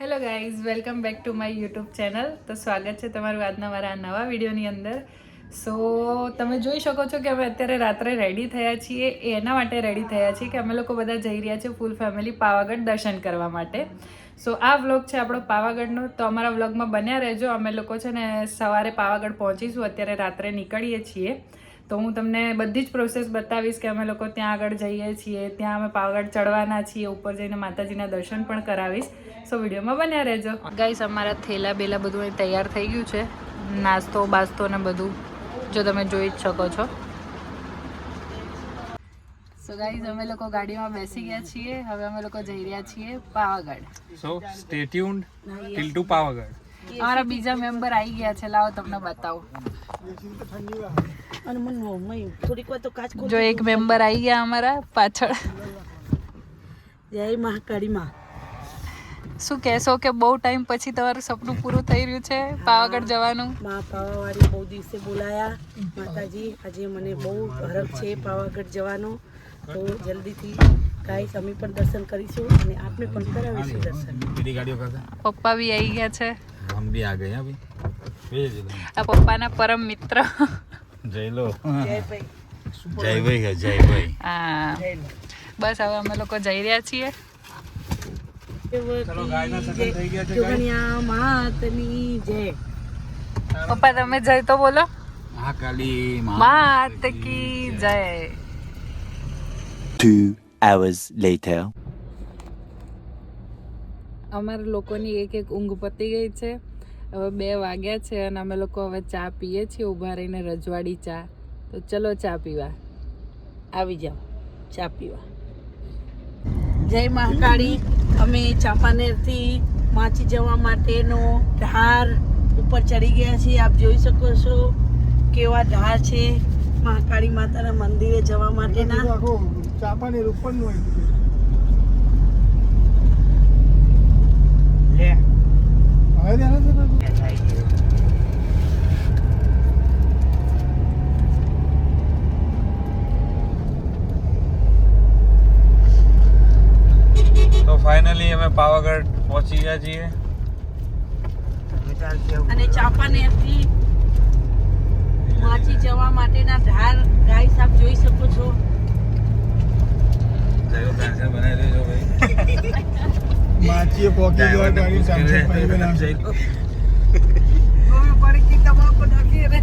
Hello guys, welcome back to my YouTube channel. તો સ્વાગત છે તમારું આજના મારા નવા વિડીયોની અંદર. સો તમે જોઈ શકો છો કે અમે અત્યારે રાત્રે રેડી થયા છીએ. એના માટે રેડી થયા છીએ કે અમે લોકો બધા જઈ રહ્યા છીએ ફૂલ ફેમિલી પાવાગઢ દર્શન કરવા માટે. સો આ વ્લોગ છે આપણો પાવાગઢનો. તો અમારા વ્લોગમાં બન્યા રહેજો. અમે લોકો છે ને સવારે પાવાગઢ પહોંચીશું. અત્યારે રાત્રે નીકળીએ છીએ. તો હું તમને બધી જ પ્રોસેસ બતાવીશ કે અમે લોકો ત્યાં આગળ જઈએ છીએ, ત્યાં અમે પાવાગઢ ચડવાના છીએ, ઉપર જઈને માતાજીના દર્શન પણ કરાવીશ. સો વિડીયોમાં બન્યા રહેજો. ગાઈસ, અમારા થેલા બેલા બધું અહીં તૈયાર થઈ ગયું છે, નાસ્તો બાસ્તો ને બધું, જો તમે જોઈ જ શકો છો. સો ગાઈસ, અમે લોકો ગાડીમાં બેસી ગયા છીએ. હવે અમે લોકો જઈ રહ્યા છીએ Pavagadh. So stay tuned till to Pavagadh. અમારા બીજા મેમ્બર આવી ગયા છે, લાવો તમને બતાવું. જો એક મેમ્બર આવી ગયા અમારા પાછળ. જય મહાકાળી માં. શું કહેશો કે બહુ ટાઈમ પછી તમારું સપનું પૂરું થઈ રહ્યું છે પાવાગઢ જવાનું? માં પાવાવાળી બહુ દિવસે બોલાયા માતાજી. આજે મને બહુ હરખ છે પાવાગઢ જવાનો. તો જલ્દીથી ગાઈસ અમે પણ દર્શન કરીશું અને આપને પણ કરાવીશું દર્શન. પપ્પા બી આવી ગયા છે. हम भी आ गए अभी. આ પપ્પાના પરમ મિત્ર. जय लो. જય ભાઈ. जय भाई है जय भाई. હા, બસ હવે અમે લોકો જઈ રહ્યા છીએ. જોગણિયા માતની જય. પપ્પા તમે જય તો બોલો. महाकाली માત કી જય. 2 hours later. અમારા લોકોની એક ઊંઘ પતી ગઈ છે. હવે 2 વાગ્યા છે અને અમે લોકો હવે ચા પીએ છીએ ઊભા રહીને, રજવાડી ચા. તો ચલો ચા પીવા. આવી જાઓ ચા પીવા. જય મહાકાળી. અમે ચાંપાનેરથી માચી જવા માટેનો ઢાર ઉપર ચડી ગયા છીએ. આપ જોઈ શકો છો કેવા ઢાર છે મહાકાળી માતાના મંદિરે જવા માટેના. ચાંપાનેર ઉપરનું તો ફાઇનલી અમે પાવાગઢ પહોંચી ગયા છીએ. અને ચાંપાનેરથી માચી જવા માટેના ઢાર ગાઈસ આપ જોઈ શકો છો. જયો દર્શન બનાવી દેજો ભાઈ. માચીએ પોકી ગયો ગાડી સામે ભાઈ બનાવશે. ગોમે પડી કે તમાકો નાખી રે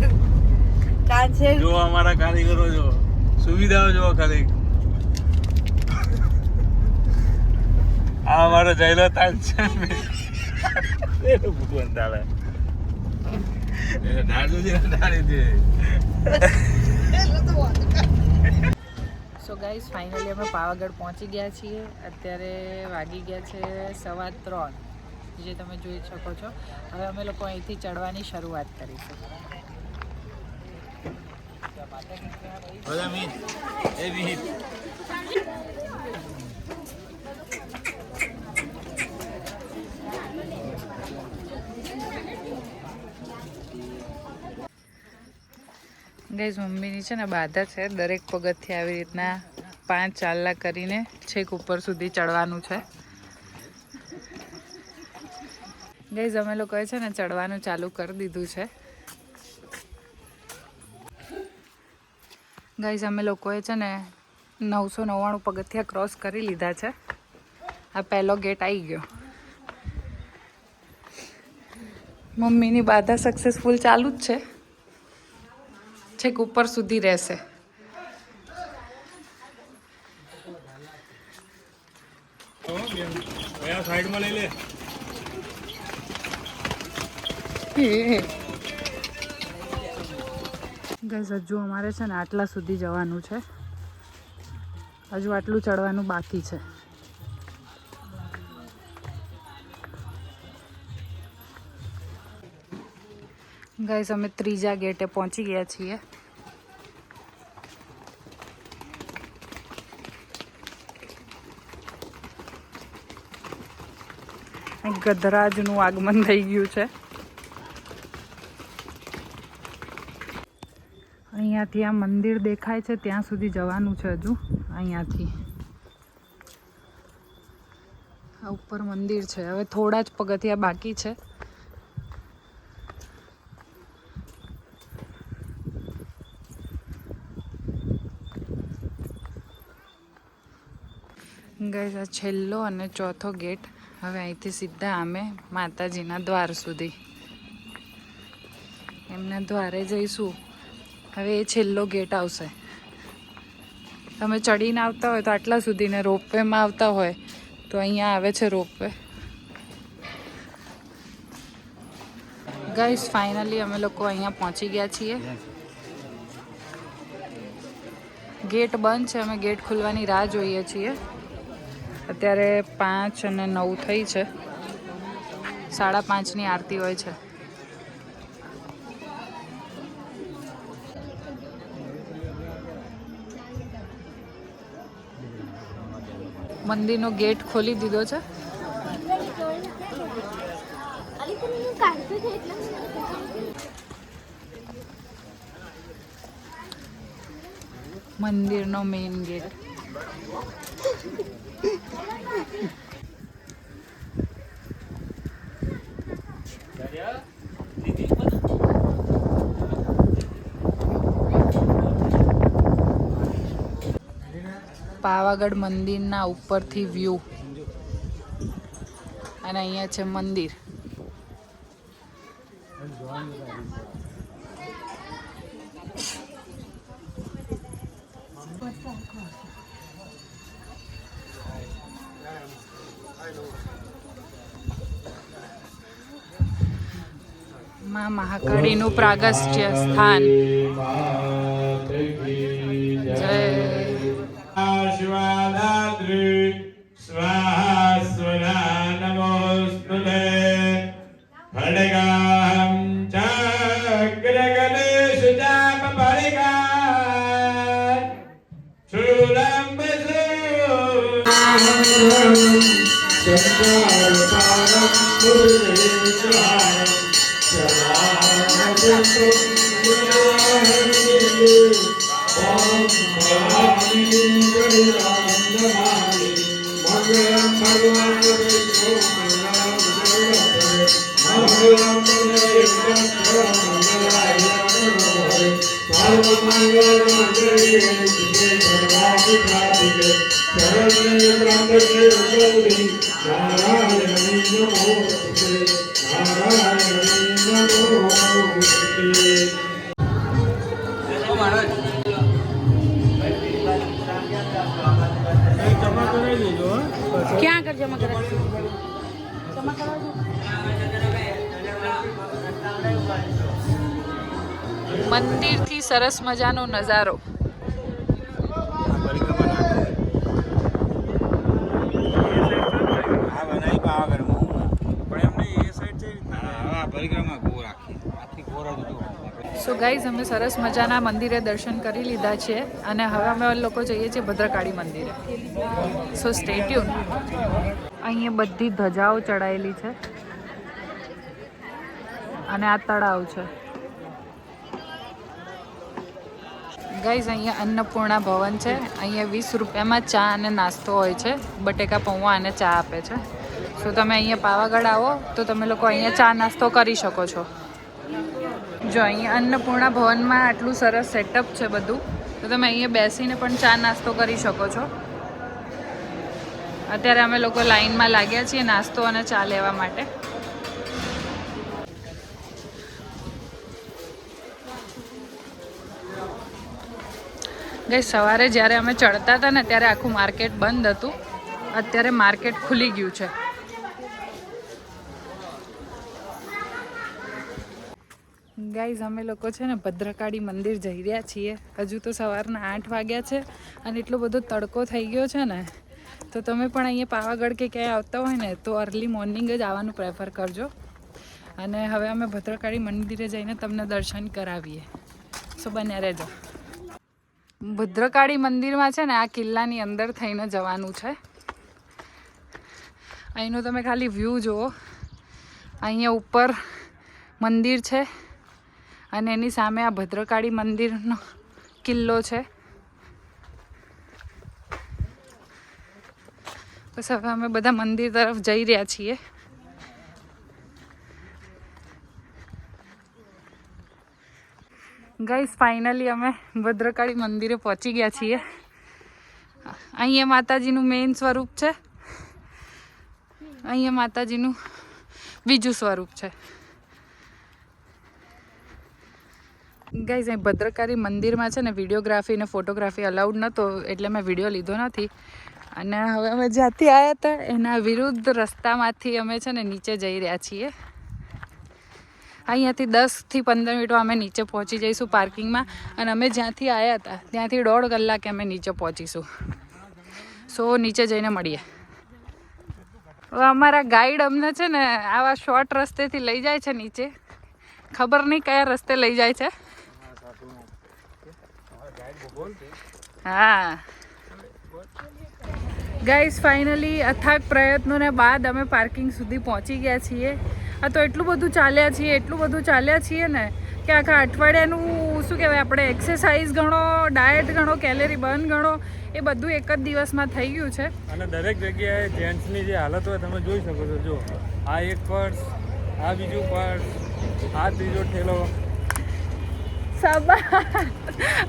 કાંચે. જો અમારા કારીગરો જો સુવિધાઓ જો ખાલી. આ અમારો જયલો તાલ છે. એ ભગવાન તાલે. એ ડાળો જે ડાળી દે. સો ગાઈસ, ફાઇનલી અમે પાવાગઢ પહોંચી ગયા છીએ. અત્યારે વાગી ગયા છે 3:15, જે તમે જોઈ શકો છો. હવે અમે લોકો અહીંથી ચડવાની શરૂઆત કરીશું. બધા મીત એ મીત. ગાઈઝ, મમ્મીની છે ને બાધા છે, દરેક પગથિયે આવી રીતના 5 ચાલલા કરીને છેક ઉપર સુધી ચડવાનું છે. ગાઈઝ, અમે લોકોએ છે ને ચડવાનું ચાલુ કરી દીધું છે. ગાઈઝ, અમે લોકોએ છે ને 999 પગથિયા ક્રોસ કરી લીધા છે. આ પહેલો ગેટ આવી ગયો. મમ્મીની બાધા સક્સેસફુલ ચાલુ જ છે, છેક ઉપર સુધી રહેશે. સાઈડમાં લઈ લે. ગાઈઝ, હજુ અમારે છે ને આટલા સુધી જવાનું છે. હજુ આટલું ચડવાનું બાકી છે. ગાઈઝ, અમે 3જા ગેટે પહોંચી ગયા છીએ. ગધરાજનું આગમન થઈ ગયું છે. અહીંયાથી આ મંદિર દેખાય છે ત્યાં સુધી જવાનું છે હજુ. અહીંયાથી આ ઉપર મંદિર છે. હવે થોડા જ પગથિયા બાકી છે. ગાઈસ આ છેલ્લો અને ચોથો ગેટ. હવે અહીંથી સીધા અમે માતાજીના દ્વાર સુધી એમના દ્વારે જઈશું. હવે એ છેલ્લો ગેટ આવશે. તમે ચડીને આવતા હોય તો આટલા સુધી, ને રોપવેમાં આવતા હોય તો અહીંયા આવે છે રોપવે. ગાઈસ ફાઇનલી અમે લોકો અહીંયા પહોંચી ગયા છીએ. ગેટ બંધ છે. અમે ગેટ ખુલવાની રાહ જોઈએ છીએ. અત્યારે 5 અને 9 થઈ છે. 5:30ની આરતી હોય છે. મંદિરનો ગેટ ખોલી દીધો છે. મંદિરનો મેઇન ગેટ. પાવાગઢ મંદિરના ઉપરથી વ્યૂ. અને અહીંયા છે મંદિર. માં મહાકાળીનું પ્રાગટ્ય સ્થાન. જય शिवादाद्रि स्वाहा स्वरा नमोस्तुते खड्गां चक्रगणेश चाप परिगा शूलं ક્યાં આગળ જમા કરે? જમા કરવા મંદિરથી સરસ મજાનો નજારો. સો ગાઈઝ અમે સરસ મજાના મંદિરે દર્શન કરી લીધા છે અને હવે અમે લોકો જઈએ છીએ ભદ્રકાળી મંદિરે. સો સ્ટે ટ્યુન. અહીંયા બધી ધજાઓ ચડાયેલી છે અને આ તળાવ છે. ગાઈઝ અહીંયા અન્નપૂર્ણા ભવન છે. અહીંયા 20 રૂપિયામાં ચા અને નાસ્તો હોય છે. બટેકા પૌવા અને ચા આપે છે. સો તમે અહીંયા પાવાગઢ આવો તો તમે લોકો અહીંયા ચા નાસ્તો કરી શકો છો. જો અહીંયા અન્નપૂર્ણા ભવનમાં આટલું સરસ સેટઅપ છે બધું, તો તમે અહીંયા બેસીને પણ ચા નાસ્તો કરી શકો છો. અત્યારે અમે લોકો લાઈનમાં લાગ્યા છીએ નાસ્તો અને ચા લેવા માટે. ગઈ સવારે જ્યારે અમે ચડતા હતા ને ત્યારે આખું માર્કેટ બંધ હતું. અત્યારે માર્કેટ ખુલી ગયું છે. ગાઈઝ અમે લોકો છે ને ભદ્રકાળી મંદિર જઈ રહ્યા છીએ. હજુ તો સવારના 8 વાગ્યા છે અને એટલો બધો તડકો થઈ ગયો છે ને, તો તમે પણ અહીંયા પાવાગઢ કે ક્યાંય આવતા હોય ને તો અર્લી મોર્નિંગ જ આવવાનું પ્રેફર કરજો. અને હવે અમે ભદ્રકાળી મંદિરે જઈને તમને દર્શન કરાવીએ. સો બન્યા રહેજો. ભદ્રકાળી મંદિરમાં છે ને આ કિલ્લાની અંદર થઈને જવાનું છે. અહીંનો તમે ખાલી વ્યૂ જુઓ. અહીંયા ઉપર મંદિર છે અને એની સામે આ ભદ્રકાળી મંદિરનો કિલ્લો છે. બસ હવે અમે બધા મંદિર તરફ જઈ રહ્યા છીએ. ગાઈસ ફાઇનલી અમે ભદ્રકાળી મંદિરે પહોંચી ગયા છીએ. અહીંયા માતાજીનું મેઇન સ્વરૂપ છે, અહીંયા માતાજીનું બીજું સ્વરૂપ છે. ગાઈઝ અહીં ભદ્રકાળી મંદિરમાં છે ને વિડીયોગ્રાફી ને ફોટોગ્રાફી અલાઉડ નહોતો, એટલે મેં વિડીયો લીધો નથી. અને હવે અમે જ્યાંથી આવ્યા હતા એના વિરુદ્ધ રસ્તામાંથી અમે છે ને નીચે જઈ રહ્યા છીએ. અહીંયાથી 10 થી 15 મિનિટમાં અમે નીચે પહોંચી જઈશું પાર્કિંગમાં. અને અમે જ્યાંથી આવ્યા હતા ત્યાંથી 1.5 કલાકે અમે નીચે પહોંચીશું. સો નીચે જઈને મળીએ. હવે અમારા ગાઈડ અમને છે ને આવા શોર્ટ રસ્તેથી લઈ જાય છે નીચે. ખબર નહીં કયા રસ્તે લઈ જાય છે. હા ગાઈસ ફાઇનલી અથાગ પ્રયત્નોને બાદ અમે પાર્કિંગ સુધી પહોંચી ગયા છીએ. આ તો એટલું બધું ચાલ્યા છીએ ને કે આખા અઠવાડિયાનું શું કહેવાય, આપણે એક્સરસાઇઝ ગણો, ડાયટ ગણો, કેલેરી બર્ન ગણો, એ બધું એક જ દિવસમાં થઈ ગયું છે. અને દરેક જગ્યાએ જેન્ટ્સની જે હાલત હોય તમે જોઈ શકો છો. જો આ એક પર્સ, આ બીજું પર્સ, આ ત્રીજો ઠેલો.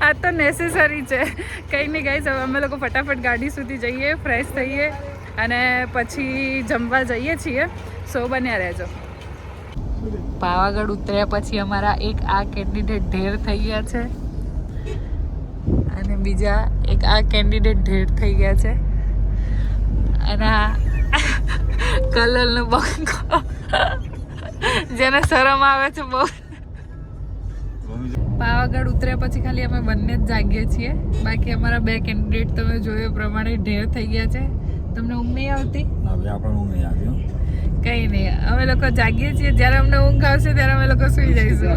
આ તો નેસેસરી છે. કંઈ નહીં ગાઈસ, હવે અમે લોકો ફટાફટ ગાડી સુધી જઈએ, ફ્રેશ થઈએ અને પછી જમવા જઈએ છીએ. સો બન્યા રહેજો. પાવાગઢ ઉતર્યા પછી અમારા એક આ કેન્ડિડેટ ઢેર થઈ ગયા છે અને બીજા એક આ કેન્ડિડેટ ઢેર થઈ ગયા છે. અને આ કલરનો બંકો જેને શરમ આવે છે બહુ. પાવાગઢ ઉતર્યા પછી ખાલી અમે બંને જ જાગીએ છીએ. બાકી અમારા 2 કેન્ડિડેટ તમે જોયો પ્રમાણે ઢેર થઈ ગયા છે. તમને ઊંઘ નહીં આવતી? કંઈ નહીં, અમે લોકો જાગીએ છીએ. જ્યારે અમને ઊંઘ આવશે ત્યારે અમે લોકો સૂઈ જઈશું.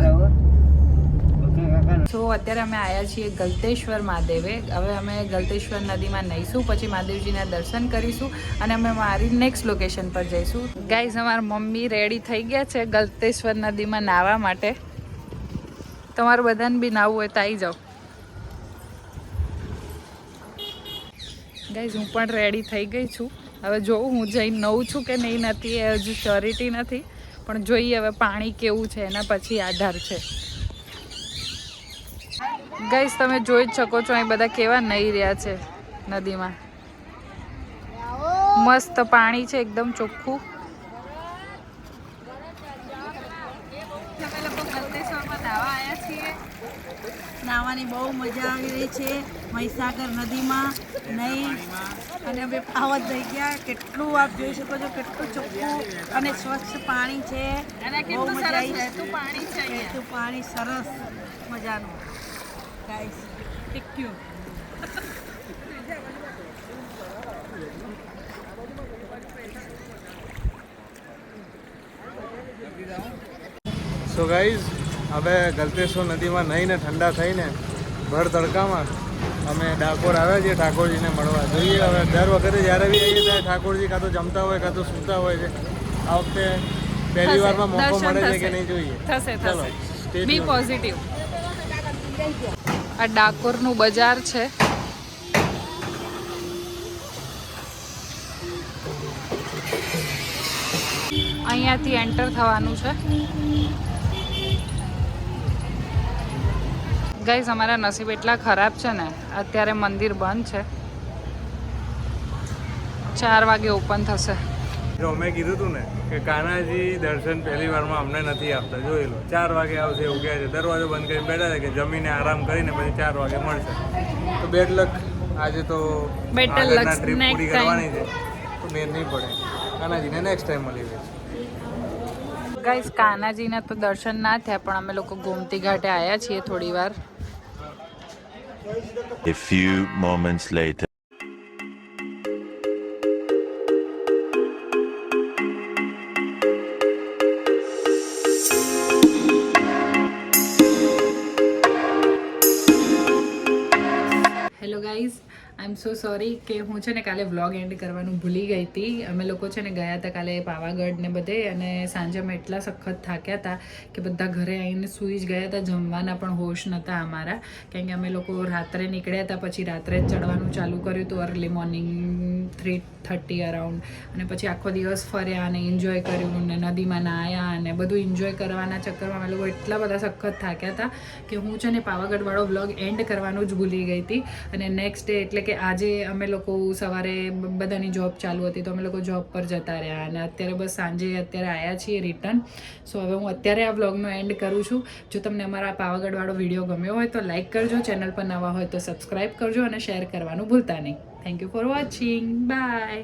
સો અત્યારે અમે આવ્યા છીએ ગલતેશ્વર મહાદેવે. હવે અમે ગલતેશ્વર નદીમાં નહીશું, પછી મહાદેવજીના દર્શન કરીશું અને અમે મારી નેક્સ્ટ લોકેશન પર જઈશું. ગાઈઝ અમારા મમ્મી રેડી થઈ ગયા છે ગલતેશ્વર નદીમાં નાહવા માટે. તમારું બધાને બી નાહવું હોય તો આવી જાઓ. ગાઈઝ હું પણ રેડી થઈ ગઈ છું. હવે જોઉં હું જઈને નવું છું કે નહીં નથી એ હજુ શ્યોરિટી નથી, પણ જોઈએ હવે પાણી કેવું છે એના પછી આધાર છે. ગાઈઝ તમે જોઈ જ શકો છો અહીં બધા કેવા નહીં રહ્યા છે નદીમાં. મસ્ત પાણી છે, એકદમ ચોખ્ખું. અમે લોકો ગલતેશ્વરમાં નાહવા આવ્યા છીએ. નાહવાની બહુ મજા આવી રહી છે મહીસાગર નદીમાં. નહીં અને અમે પાવત થઈ ગયા. કેટલું આપ જોઈ શકો છો, કેટલું ચોખ્ખું અને સ્વચ્છ પાણી છે. બહુ મજા આવી. વહેતું પાણી છે અહીંયા. વહેતું પાણી સરસ મજાનું. Guys thank you. So guys હવે ગલતેશ્વર નદીમાં નહીને ઠંડા થઈને ભર તડકામાં અમે ડાકોર આવ્યા છીએ ઠાકોરજીને મળવા. જોઈએ હવે દર વખતે જ્યારે બી આવીએ ત્યારે ઠાકોરજી કાં તો જમતા હોય કાં તો સૂતા હોય છે. આ વખતે પહેલી વારમાં મોકો મળે છે કે નહીં જોઈએ. થશે ચલો થશે. B positive. આ ડાકોરનું બજાર છે. અહીંયાથી એન્ટર થવાનું છે. ગાઈઝ અમારા નસીબ એટલા ખરાબ છે ને, અત્યારે મંદિર બંધ છે. 4 વાગે ઓપન થશે. જો મેં કીધું હતું ને કે કાનાજી દર્શન પહેલી વારમાં અમને નથી આપતા. જોઈ લો 4 વાગે આવશે એવું કહે છે. દરવાજો બંધ કરીને બેઠા છે કે જમીને આરામ કરીને પછી 4 વાગે મળશે. તો બેડ લક આજે તો Better luck ટ્રીપ next પૂરી કરવાની છે તો મેર નહીં પડે. કાનાજીને નેક્સ્ટ ટાઈમ મળી જશે. ગાઈઝ કાનાજીના તો દર્શન ના થયા, પણ અમે લોકો ગોમતી ઘાટે આવ્યા છીએ થોડી વાર. A few moments later. Hello guys, I am so sorry કે હું છે ને કાલે વ્લોગ એન્ડ કરવાનું ભૂલી ગઈ હતી. અમે લોકો છે ને ગયા હતા કાલે પાવાગઢ ને બધે, અને સાંજે અમે એટલા સખત થાક્યા હતા કે બધા ઘરે આવીને સૂઈ જ ગયા હતા. જમવાના પણ હોશ નહોતા અમારા, કારણ કે અમે લોકો રાત્રે નીકળ્યા હતા, પછી રાત્રે જ ચડવાનું ચાલુ કર્યું હતું અર્લી મોર્નિંગ 3:30 અરાઉન્ડ. અને પછી આખો દિવસ ફર્યા અને એન્જોય કર્યું ને નદીમાં નાહ્યા અને બધું એન્જોય કરવાના ચક્કરમાં અમે લોકો એટલા બધા સખત થાક્યા હતા કે હું છે ને પાવાગઢવાળો વ્લોગ એન્ડ કરવાનું જ ભૂલી ગઈ હતી. અને નેક્સ્ટ ડે એટલે કે આજે અમે લોકો સવારે બધાની જોબ ચાલુ હતી તો અમે લોકો જોબ પર જતા રહ્યા અને અત્યારે બસ સાંજે અત્યારે આવ્યા છીએ રિટર્ન. સો હવે હું અત્યારે આ વ્લોગનો એન્ડ કરું છું. જો તમને અમારા પાવાગઢવાળો વિડીયો ગમ્યો હોય તો લાઈક કરજો, ચેનલ પર નવા હોય તો સબસ્ક્રાઈબ કરજો અને શેર કરવાનું ભૂલતા નહીં. Thank you for watching. By.